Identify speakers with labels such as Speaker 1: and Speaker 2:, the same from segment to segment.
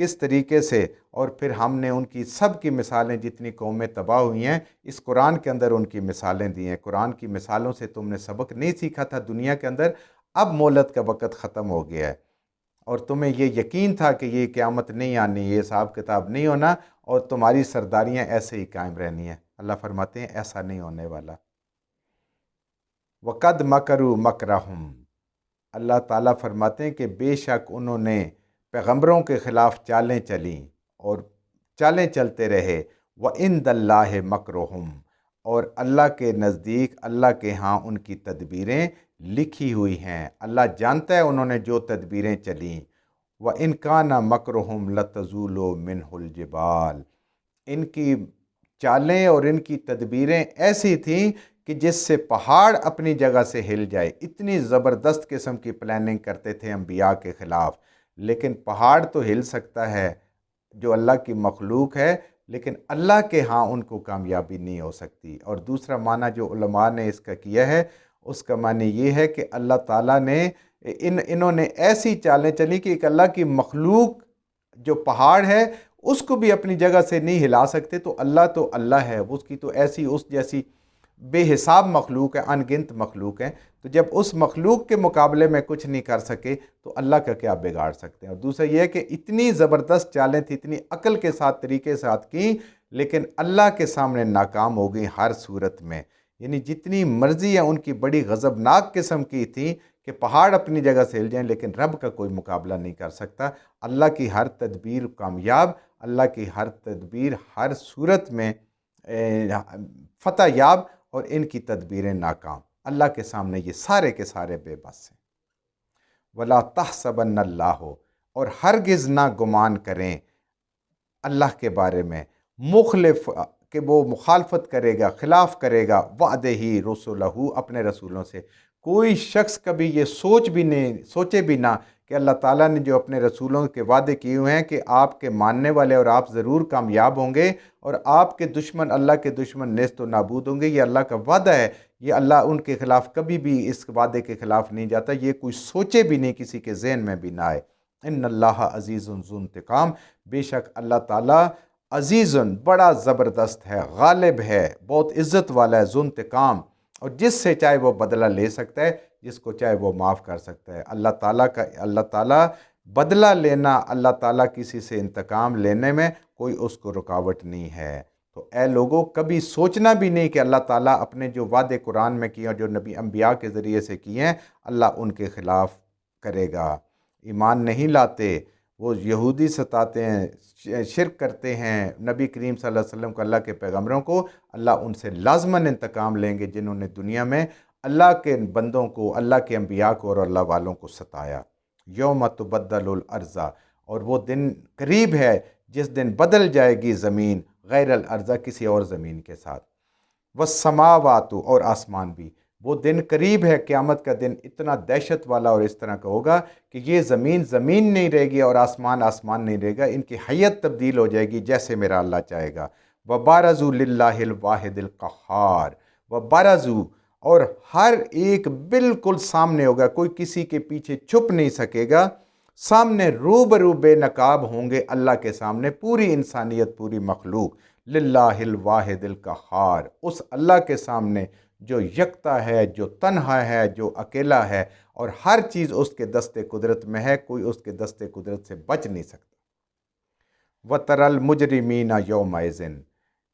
Speaker 1: کس طریقے سے، اور پھر ہم نے ان کی سب کی مثالیں، جتنی قومیں تباہ ہوئی ہیں اس قرآن کے اندر ان کی مثالیں دی ہیں۔ قرآن کی مثالوں سے تم نے سبق نہیں سیکھا تھا دنیا کے اندر، اب مہلت کا وقت ختم ہو گیا ہے، اور تمہیں یہ یقین تھا کہ یہ قیامت نہیں آنی، یہ حساب کتاب نہیں ہونا، اور تمہاری سرداریاں ایسے ہی قائم رہنی ہیں۔ اللہ فرماتے ہیں ایسا نہیں ہونے والا۔ وَقَدْ مَكَرُوا مَكْرَهُمْ، اللہ تعالیٰ فرماتے ہیں کہ بے شک انہوں نے پیغمبروں کے خلاف چالیں چلیں اور چالیں چلتے رہے۔ وَعِندَ اللَّهِ مَكْرُهُمْ، اور اللہ کے نزدیک، اللہ کے ہاں ان کی تدبیریں لکھی ہوئی ہیں، اللہ جانتا ہے انہوں نے جو تدبیریں چلیں۔ وَإِنْ كَانَ مَكْرُهُمْ لَتَزُولُ مِنْهُ الْجِبَالُ، ان کی چالیں اور ان کی تدبیریں ایسی تھیں کہ جس سے پہاڑ اپنی جگہ سے ہل جائے۔ اتنی زبردست قسم کی پلاننگ کرتے تھے انبیاء کے خلاف، لیکن پہاڑ تو ہل سکتا ہے جو اللہ کی مخلوق ہے، لیکن اللہ کے ہاں ان کو کامیابی نہیں ہو سکتی۔ اور دوسرا معنی جو علماء نے اس کا کیا ہے، اس کا معنی یہ ہے کہ اللہ تعالیٰ نے انہوں نے ایسی چالیں چلی کہ ایک اللہ کی مخلوق جو پہاڑ ہے اس کو بھی اپنی جگہ سے نہیں ہلا سکتے، تو اللہ ہے، اس کی تو ایسی اس جیسی بے حساب مخلوق ہے، ان گنت مخلوق ہیں، تو جب اس مخلوق کے مقابلے میں کچھ نہیں کر سکے تو اللہ کا کیا بگاڑ سکتے ہیں۔ اور دوسرا یہ ہے کہ اتنی زبردست چالیں تھیں، اتنی عقل کے ساتھ طریقے ساتھ کی، لیکن اللہ کے سامنے ناکام ہو گئی ہر صورت میں۔ یعنی جتنی مرضی ہے ان کی بڑی غضبناک قسم کی تھی کہ پہاڑ اپنی جگہ سے ہل جائیں، لیکن رب کا کوئی مقابلہ نہیں کر سکتا۔ اللہ کی ہر تدبیر کامیاب، اللہ کی ہر تدبیر ہر صورت میں فتح یاب، اور ان کی تدبیریں ناکام۔ اللہ کے سامنے یہ سارے کے سارے بے بس ہیں۔ وَلَا تَحْسَبَنَّ اللَّهُ، اور ہرگز نہ گمان کریں اللہ کے بارے میں، مخلف کہ وہ مخالفت کرے گا، خلاف کرے گا، وعدہ ہی رسولہ، اپنے رسولوں سے۔ کوئی شخص کبھی یہ سوچے بھی نہ کہ اللہ تعالیٰ نے جو اپنے رسولوں کے وعدے کیے ہوئے ہیں کہ آپ کے ماننے والے اور آپ ضرور کامیاب ہوں گے، اور آپ کے دشمن، اللہ کے دشمن نیست و نابود ہوں گے، یہ اللہ کا وعدہ ہے۔ یہ اللہ ان کے خلاف کبھی بھی اس وعدے کے خلاف نہیں جاتا، یہ کوئی سوچے بھی نہیں، کسی کے ذہن میں بھی نہ آئے۔ ان اللہ عزیز ذو انتقام، بے شک اللہ تعالیٰ عزیز، بڑا زبردست ہے، غالب ہے، بہت عزت والا ہے، ذو انتقام، اور جس سے چاہے وہ بدلہ لے سکتا ہے، جس کو چاہے وہ معاف کر سکتا ہے۔ اللہ تعالیٰ بدلہ لینا، اللہ تعالیٰ کسی سے انتقام لینے میں کوئی اس کو رکاوٹ نہیں ہے۔ تو اے لوگوں، کبھی سوچنا بھی نہیں کہ اللہ تعالیٰ اپنے جو وعدے قرآن میں کیے اور جو نبی انبیاء کے ذریعے سے کیے ہیں، اللہ ان کے خلاف کرے گا۔ ایمان نہیں لاتے، وہ یہودی ستاتے ہیں، شرک کرتے ہیں، نبی کریم صلی اللہ علیہ وسلم کو، اللہ کے پیغمبروں کو، اللہ ان سے لازماً انتقام لیں گے جنہوں نے دنیا میں اللہ کے بندوں کو، اللہ کے انبیاء کو اور اللہ والوں کو ستایا۔ یوم تبدل الارض، اور وہ دن قریب ہے جس دن بدل جائے گی زمین، غیر الارض، کسی اور زمین کے ساتھ۔ والسماوات، اور آسمان بھی، وہ دن قریب ہے، قیامت کا دن اتنا دہشت والا اور اس طرح کا ہوگا کہ یہ زمین زمین نہیں رہے گی اور آسمان آسمان نہیں رہے گا، ان کی حیت تبدیل ہو جائے گی جیسے میرا اللہ چاہے گا۔ وَبَارَزُوا لِلَّهِ الْوَاحِدِ الْقَهَّارِ، وَبَارَزُوا، اور ہر ایک بالکل سامنے ہوگا، کوئی کسی کے پیچھے چھپ نہیں سکے گا، سامنے روبرو بے نقاب ہوں گے اللہ کے سامنے، پوری انسانیت، پوری مخلوق، للہ الواحد القہار، اس اللہ کے سامنے جو یکتا ہے، جو تنہا ہے، جو اکیلا ہے، اور ہر چیز اس کے دست قدرت میں ہے، کوئی اس کے دست قدرت سے بچ نہیں سکتا۔ وَتَرَى الْمُجْرِمِينَ يَوْمَئِذٍ،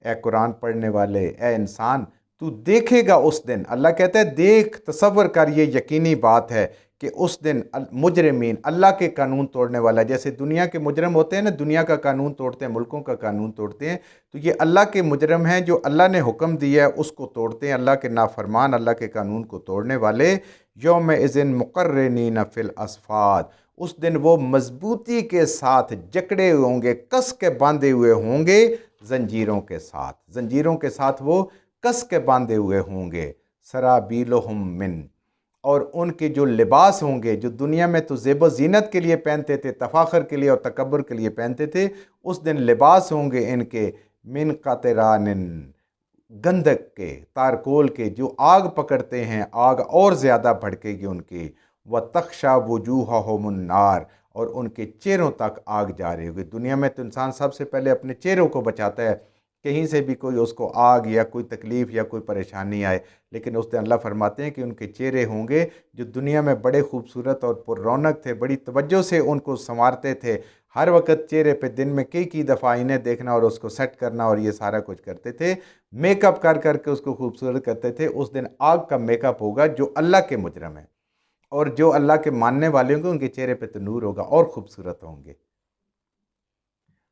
Speaker 1: اے قرآن پڑھنے والے، اے انسان، تو دیکھے گا اس دن، اللہ کہتا ہے دیکھ، تصور کر، یہ یقینی بات ہے کہ اس دن مجرمین، اللہ کے قانون توڑنے والا، جیسے دنیا کے مجرم ہوتے ہیں نا، دنیا کا قانون توڑتے ہیں، ملکوں کا قانون توڑتے ہیں، تو یہ اللہ کے مجرم ہیں جو اللہ نے حکم دیا ہے اس کو توڑتے ہیں، اللہ کے نافرمان، اللہ کے قانون کو توڑنے والے۔ یومئذ مقرنین فی الاصفاد، اس دن وہ مضبوطی کے ساتھ جکڑے ہوئے ہوں گے، کس کے باندھے ہوئے ہوں گے، زنجیروں کے ساتھ، زنجیروں کے ساتھ وہ کس کے باندھے ہوئے ہوں گے۔ سرابیلہم من، اور ان کے جو لباس ہوں گے، جو دنیا میں تو زیب و زینت کے لیے پہنتے تھے، تفاخر کے لیے اور تکبر کے لیے پہنتے تھے، اس دن لباس ہوں گے ان کے من قطران، گندک کے، تارکول کے، جو آگ پکڑتے ہیں، آگ اور زیادہ بھڑکے گی ان کی۔ وَتَخْشَى وُجُوهَهُمُ النَّارُ، اور ان کے چہروں تک آگ جا رہی ہوگی۔ دنیا میں تو انسان سب سے پہلے اپنے چہروں کو بچاتا ہے، کہیں سے بھی کوئی اس کو آگ یا کوئی تکلیف یا کوئی پریشانی آئے، لیکن اس دن اللہ فرماتے ہیں کہ ان کے چہرے ہوں گے جو دنیا میں بڑے خوبصورت اور پر رونق تھے، بڑی توجہ سے ان کو سنوارتے تھے، ہر وقت چہرے پہ دن میں کئی دفعہ انہیں دیکھنا اور اس کو سیٹ کرنا اور یہ سارا کچھ کرتے تھے، میک اپ کر کر کے اس کو خوبصورت کرتے تھے۔ اس دن آگ کا میک اپ ہوگا جو اللہ کے مجرم ہیں، اور جو اللہ کے ماننے والے ہوں گے ان کے چہرے پہ تو نور ہوگا اور خوبصورت ہوں گے۔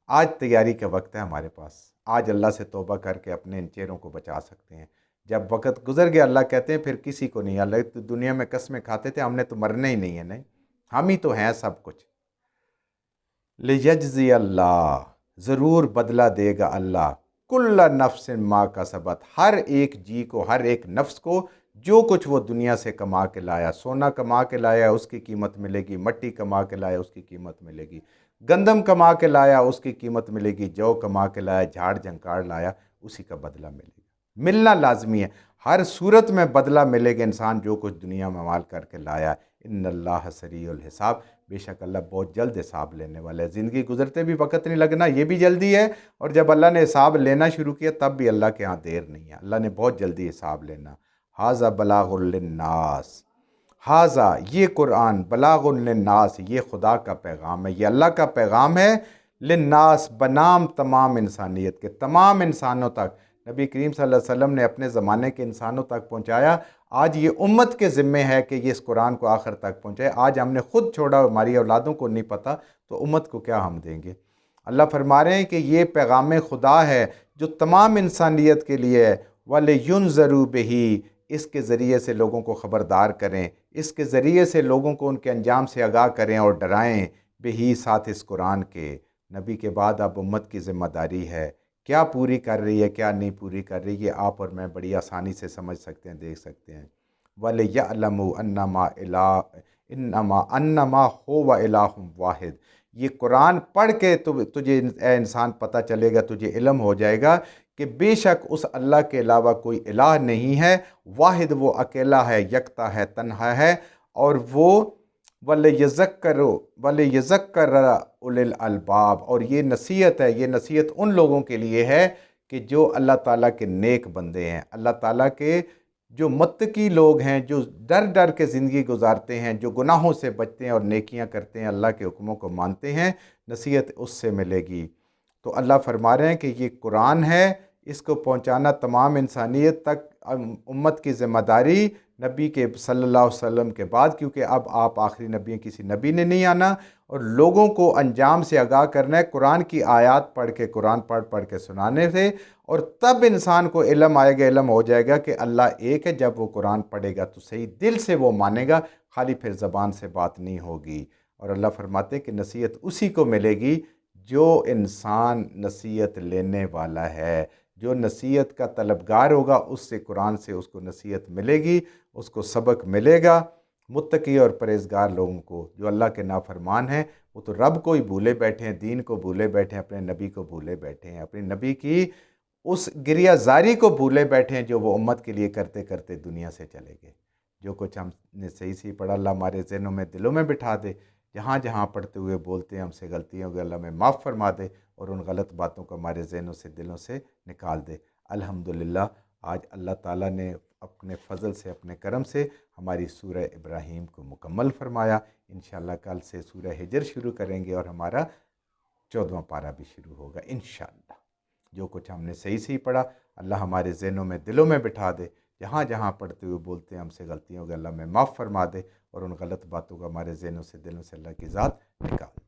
Speaker 1: آج تیاری کا وقت ہے ہمارے پاس، آج اللہ سے توبہ کر کے اپنے ان چہروں کو بچا سکتے ہیں۔ جب وقت گزر گیا اللہ کہتے ہیں پھر کسی کو نہیں، اللہ تو دنیا میں قسمیں کھاتے تھے ہم نے تو مرنا ہی نہیں ہے، نہیں ہم ہی تو ہیں سب کچھ۔ لیجزی اللہ، ضرور بدلہ دے گا اللہ، کل نفس ما کسبت، ہر ایک جی کو، ہر ایک نفس کو جو کچھ وہ دنیا سے کما کے لایا، سونا کما کے لایا اس کی قیمت ملے گی، مٹی کما کے لایا اس کی قیمت ملے گی، گندم کما کے لایا اس کی قیمت ملے گی، جو کما کے لایا، جھاڑ جھنکاڑ لایا اسی کا بدلہ ملے گا، ملنا لازمی ہے، ہر صورت میں بدلہ ملے گا انسان جو کچھ دنیا میں مال کر کے لایا۔ ان اللہ سریع الحساب، بے شک اللہ بہت جلد حساب لینے والا ہے۔ زندگی گزرتے بھی وقت نہیں لگنا، یہ بھی جلدی ہے، اور جب اللہ نے حساب لینا شروع کیا تب بھی اللہ کے ہاں دیر نہیں ہے، اللہ نے بہت جلدی حساب لینا۔ ھذا بلاغ للناس، ھذا یہ قرآن، بلاغ للناس یہ خدا کا پیغام ہے، یہ اللہ کا پیغام ہے، للناس بنام تمام انسانیت کے، تمام انسانوں تک نبی کریم صلی اللہ علیہ وسلم نے اپنے زمانے کے انسانوں تک پہنچایا۔ آج یہ امت کے ذمے ہے کہ یہ اس قرآن کو آخر تک پہنچائے۔ آج ہم نے خود چھوڑا، ہماری اولادوں کو نہیں پتہ تو امت کو کیا ہم دیں گے؟ اللہ فرما رہے ہیں کہ یہ پیغام خدا ہے جو تمام انسانیت کے لیے ہے، وَلِيُنذَرُوا بِهِ، اس کے ذریعے سے لوگوں کو خبردار کریں، اس کے ذریعے سے لوگوں کو ان کے انجام سے آگاہ کریں اور ڈرائیں، بہی ساتھ اس قرآن کے۔ نبی کے بعد اب امت کی ذمہ داری ہے، کیا پوری کر رہی ہے کیا نہیں پوری کر رہی، یہ آپ اور میں بڑی آسانی سے سمجھ سکتے ہیں، دیکھ سکتے ہیں۔ وَلِيَعْلَمُوا أَنَّمَا هُوَ إِلَٰهٌ وَاحِدٌ، یہ قرآن پڑھ کے تجھے اے انسان پتہ چلے گا، تجھے علم ہو جائے گا کہ بے شک اس اللہ کے علاوہ کوئی الہ نہیں ہے، واحد وہ اکیلا ہے، یکتا ہے، تنہا ہے، اور وہ وَلِيَذَكَّرَ أُولِي الْأَلْبَابِ، اور یہ نصیحت ہے، یہ نصیحت ان لوگوں کے لیے ہے کہ جو اللہ تعالیٰ کے نیک بندے ہیں، اللہ تعالیٰ کے جو متقی لوگ ہیں، جو ڈر ڈر کے زندگی گزارتے ہیں، جو گناہوں سے بچتے ہیں اور نیکیاں کرتے ہیں، اللہ کے حکموں کو مانتے ہیں، نصیحت اس سے ملے گی۔ تو اللہ فرما رہے ہیں کہ یہ قرآن ہے، اس کو پہنچانا تمام انسانیت تک امت کی ذمہ داری، نبی کے صلی اللہ علیہ وسلم کے بعد، کیونکہ اب آپ آخری نبی ہیں، کسی نبی نے نہیں آنا، اور لوگوں کو انجام سے آگاہ کرنا ہے قرآن کی آیات پڑھ کے، قرآن پڑھ کے سنانے سے، اور تب انسان کو علم آئے گا، علم ہو جائے گا کہ اللہ ایک ہے۔ جب وہ قرآن پڑھے گا تو صحیح دل سے وہ مانے گا، خالی پھر زبان سے بات نہیں ہوگی۔ اور اللہ فرماتے ہیں کہ نصیحت اسی کو ملے گی جو انسان نصیحت لینے والا ہے، جو نصیحت کا طلبگار ہوگا، اس سے قرآن سے اس کو نصیحت ملے گی، اس کو سبق ملے گا۔ متقی اور پرہیزگار لوگوں کو، جو اللہ کے نافرمان ہیں، وہ تو رب کو ہی بھولے بیٹھے ہیں، دین کو بھولے بیٹھے ہیں، اپنے نبی کو بھولے بیٹھے ہیں، اپنے نبی کی اس گریہ زاری کو بھولے بیٹھے ہیں جو وہ امت کے لیے کرتے کرتے دنیا سے چلے گئے۔ جو کچھ ہم نے صحیح پڑھا اللہ ہمارے ذہنوں میں، دلوں میں بٹھا دے، جہاں جہاں پڑھتے ہوئے بولتے ہیں ہم سے غلطیاں ہو گئی، اللہ میں معاف فرما دے، اور ان غلط باتوں کو ہمارے ذہنوں سے، دلوں سے نکال دے۔ الحمدللہ آج اللہ تعالیٰ نے اپنے فضل سے، اپنے کرم سے ہماری سورہ ابراہیم کو مکمل فرمایا۔ انشاءاللہ کل سے سورہ ہجر شروع کریں گے اور ہمارا 14واں پارہ بھی شروع ہوگا انشاءاللہ۔ جو کچھ ہم نے صحیح پڑھا اللہ ہمارے ذہنوں میں، دلوں میں بٹھا دے، جہاں جہاں پڑھتے ہوئے بولتے ہیں ہم سے غلطیوں کو اللہ میں معاف فرما دے، اور ان غلط باتوں کو ہمارے ذہنوں سے، دلوں سے اللہ کی ذات نکال دے۔